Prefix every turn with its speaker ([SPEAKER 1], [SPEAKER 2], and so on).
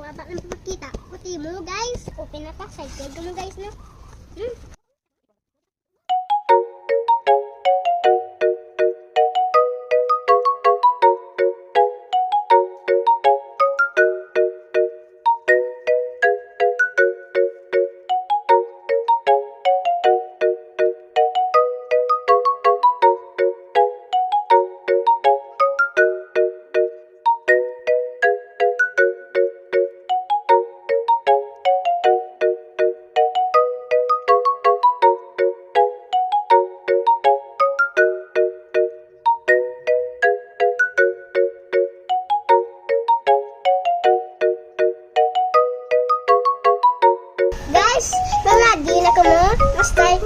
[SPEAKER 1] Wala lang pagkita. Kuti mo guys. Open na ka. Side mo guys no. Guys, mga di na ko mo. Mas start